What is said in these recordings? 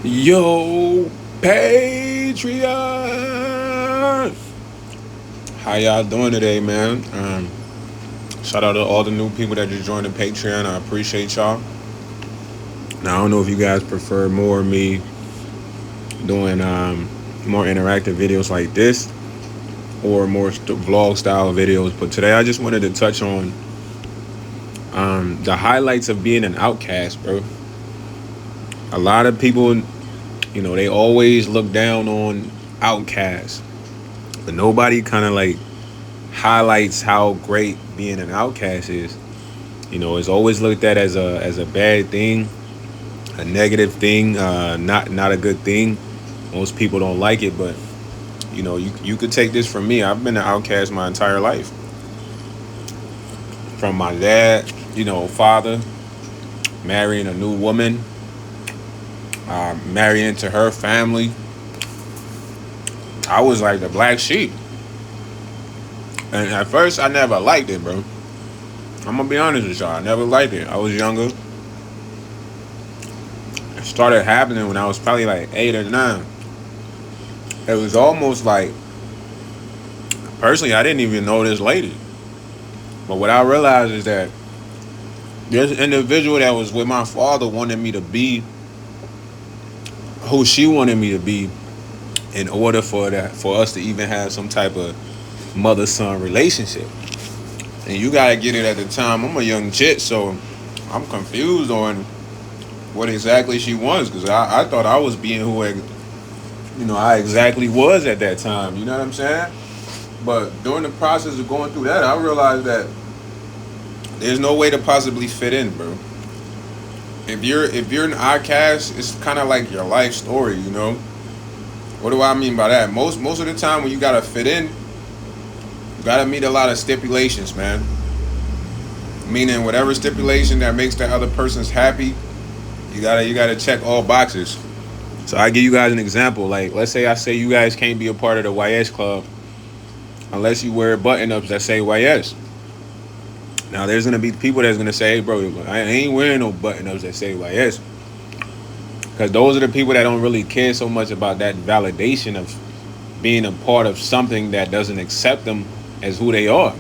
Yo, Patriots! How y'all doing today, man? Shout out to all the new people that just joined the Patreon. I appreciate y'all. Now, I don't know if you guys prefer more of me doing more interactive videos like this or more vlog style videos, but today I just wanted to touch on the highlights of being an outcast, bro. A lot of people, they always look down on outcasts, but nobody kind of like highlights how great being an outcast is. It's always looked at as a bad thing, a negative thing, not a good thing. Most people don't like it, but you could take this from me. I've been an outcast my entire life. From my dad, father, marrying a new woman, marrying into her family. I was like the black sheep. And at first, I never liked it, bro. I'm gonna be honest with y'all. I never liked it. I was younger. It started happening when I was probably like 8 or 9. It was almost like, personally, I didn't even know this lady. But what I realized is that this individual that was with my father wanted me to be who she wanted me to be in order for us to even have some type of mother-son relationship. And you gotta get it at the time. I'm a young chit, so I'm confused on what exactly she wants, because I thought I was being who I exactly was at that time. You know what I'm saying? But during the process of going through that, I realized that there's no way to possibly fit in, bro. If you're an outcast, it's kind of like your life story. What do I mean by that? Most of the time when you gotta fit in, you gotta meet a lot of stipulations, man. Meaning whatever stipulation that makes the other person's happy, you gotta check all boxes. So I give you guys an example. Like, let's say I say you guys can't be a part of the YS club unless you wear button-ups that say YS. Now there's gonna be people that's gonna say, hey bro, I ain't wearing no button-ups that say YS. Because those are the people that don't really care so much about that validation of being a part of something that doesn't accept them as who they are.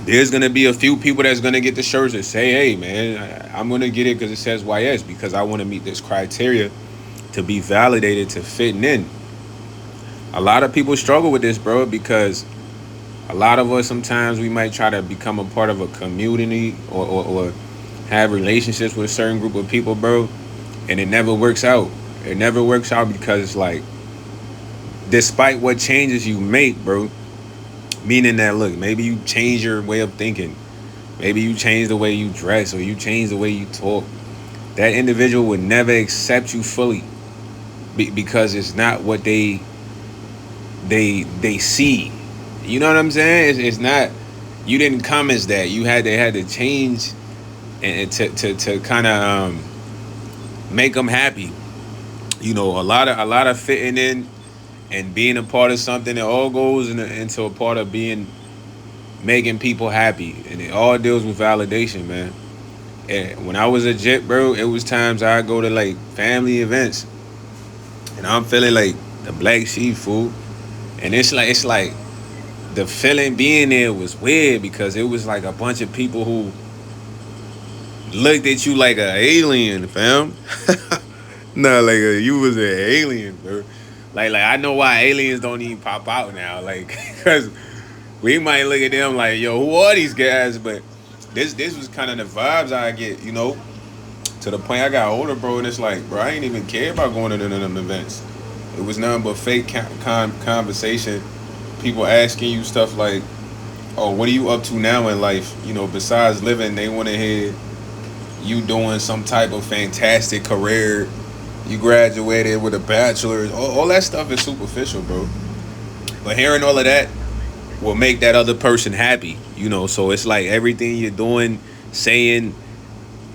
There's gonna be a few people that's gonna get the shirts that say, hey man, I'm gonna get it because it says YS, because I want to meet this criteria to be validated to fitting in. A lot of people struggle with this, bro, because a lot of us, sometimes we might try to become a part of a community or have relationships with a certain group of people, bro, and it never works out. It never works out because it's like, despite what changes you make, bro, meaning that, look, maybe you change your way of thinking, maybe you change the way you dress, or you change the way you talk, that individual would never accept you fully because it's not what they see. You know what I'm saying? It's not. You didn't come as that. They had to change and to kind of make them happy. A lot of fitting in and being a part of something. It all goes into a part of making people happy, and it all deals with validation, man. And when I was a jet, bro, it was times I go to like family events, and I'm feeling like the black sheep food, and it's like the feeling being there was weird because it was like a bunch of people who looked at you like an alien, fam. Nah, like you was an alien, bro. Like I know why aliens don't even pop out now, like, because we might look at them like, yo, who are these guys? But this was kind of the vibes I get, to the point I got older, bro, and it's like, bro, I ain't even care about going to none of them events. It was nothing but fake conversation. People asking you stuff like, oh, what are you up to now in life? Besides living, they want to hear you doing some type of fantastic career. You graduated with a bachelor's. All that stuff is superficial, bro. But hearing all of that will make that other person happy, So it's like everything you're doing, saying,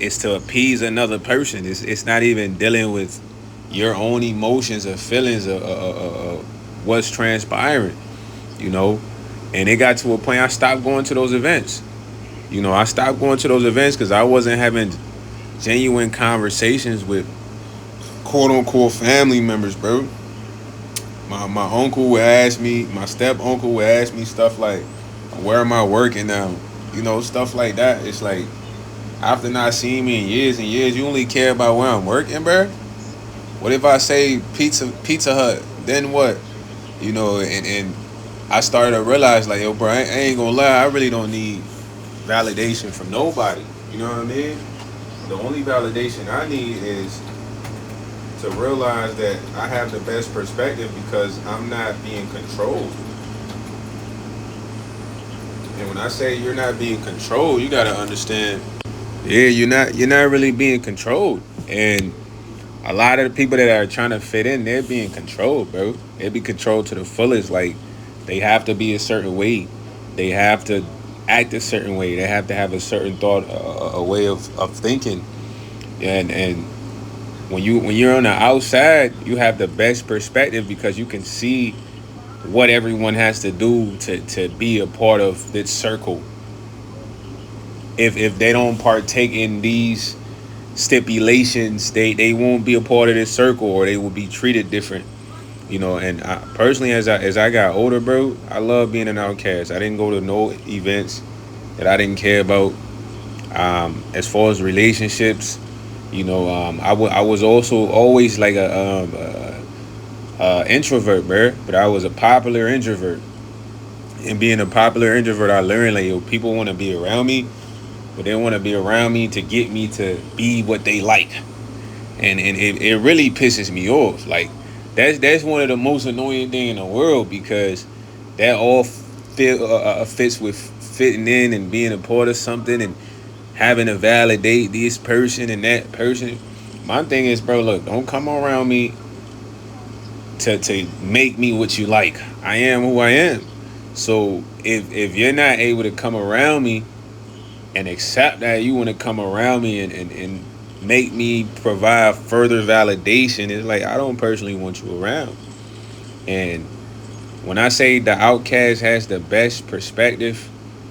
is to appease another person. It's not even dealing with your own emotions or feelings of what's transpiring, And it got to a point I stopped going to those events. I stopped going to those events because I wasn't having genuine conversations with quote unquote family members, bro. My uncle would ask me, my step uncle would ask me stuff like, "Where am I working now?" You know, stuff like that. It's like after not seeing me in years and years, you only care about where I'm working, bro. What if I say Pizza Hut? Then what? You know, and I started to realize like, yo, bro, I ain't gonna lie, I really don't need validation from nobody. You know what I mean? The only validation I need is to realize that I have the best perspective because I'm not being controlled. And when I say you're not being controlled, you gotta understand, yeah, you're not really being controlled. And a lot of the people that are trying to fit in, they're being controlled, bro. They be controlled to the fullest. Like they have to be a certain way. They have to act a certain way. They have to have a certain thought, a way of thinking. And when you're on the outside, you have the best perspective because you can see what everyone has to do to be a part of this circle. If they don't partake in these stipulations, they won't be a part of this circle or they will be treated different. You know, and I, personally, as I got older, bro, I love being an outcast. I didn't go to no events that I didn't care about. As far as relationships, you know, I was also always like a introvert, bro. But I was a popular introvert. And being a popular introvert, I learned like, yo, people want to be around me, but they want to be around me to get me to be what they like. And it really pisses me off. Like that's one of the most annoying thing in the world because that all fits with fitting in and being a part of something and having to validate this person and that person. My thing is, bro, look, don't come around me to make me what you like. I am who I am. So if you're not able to come around me and accept that you want to come around me and make me provide further validation, it's like I don't personally want you around. And when I say the outcast has the best perspective,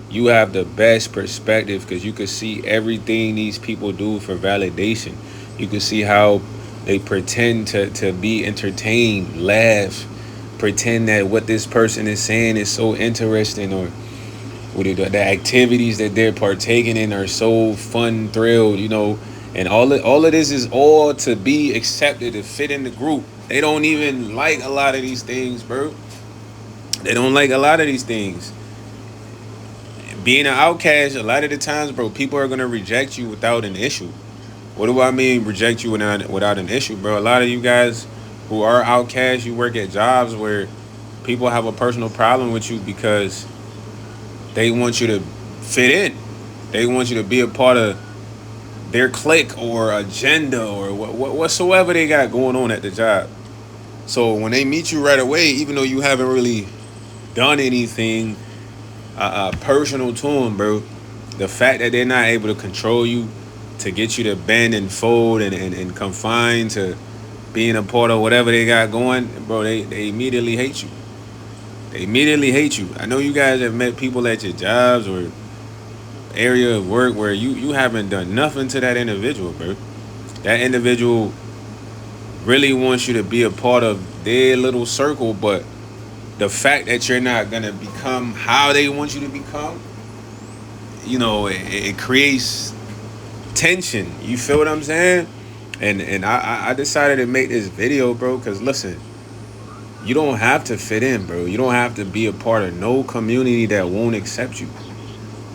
you have the best perspective because you can see everything these people do for validation. You can see how they pretend to be entertained, laugh, pretend that what this person is saying is so interesting, or the activities that they're partaking in are so fun, thrilled, you know. And all of this is all to be accepted, to fit in the group. They don't even like a lot of these things, bro. They don't like a lot of these things. Being an outcast, a lot of the times, bro, people are gonna reject you without an issue. What do I mean reject you without an issue, bro? A lot of you guys who are outcasts, you work at jobs where people have a personal problem with you because they want you to fit in. They want you to be a part of their clique or agenda or whatsoever they got going on at the job. So when they meet you right away, even though you haven't really done anything personal to them, bro, the fact that they're not able to control you, to get you to bend and fold and confine to being a part of whatever they got going, bro, they immediately hate you. They immediately hate you. I know you guys have met people at your jobs or area of work where you haven't done nothing to that individual, bro. That individual really wants you to be a part of their little circle, but the fact that you're not gonna become how they want you to become, you know, it creates tension. You feel what I'm saying? And I decided to make this video, bro, because listen, you don't have to fit in, bro. You don't have to be a part of no community that won't accept you.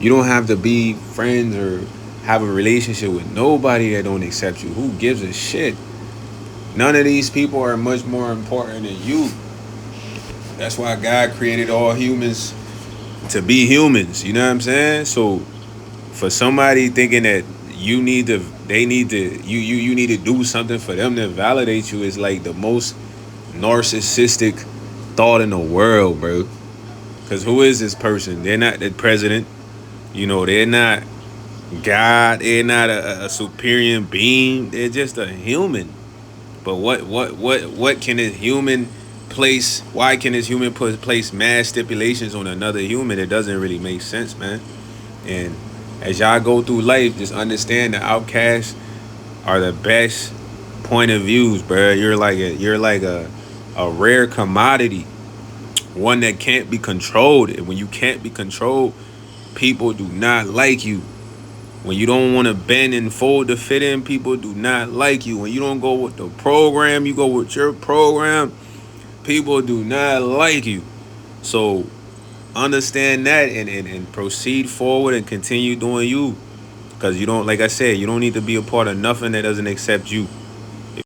You don't have to be friends or have a relationship with nobody that don't accept you. Who gives a shit? None of these people are much more important than you. That's why God created all humans to be humans. You know what I'm saying? So for somebody thinking that you need to do something for them to validate you is like the most narcissistic thought in the world, bro. Because who is this person? They're not the president. You know, they're not God. They're not a superior being. They're just a human. But what can a human place? Why can this human place mad stipulations on another human? It doesn't really make sense, man. And as y'all go through life, just understand the outcasts are the best point of views, bro. You're like a rare commodity, one that can't be controlled. And when you can't be controlled, people do not like you. When you don't want to bend and fold to fit in, people do not like you. When you don't go with the program, you go with your program, people do not like you. So understand that, and proceed forward and continue doing you. Because you don't, like I said, you don't need to be a part of nothing that doesn't accept you.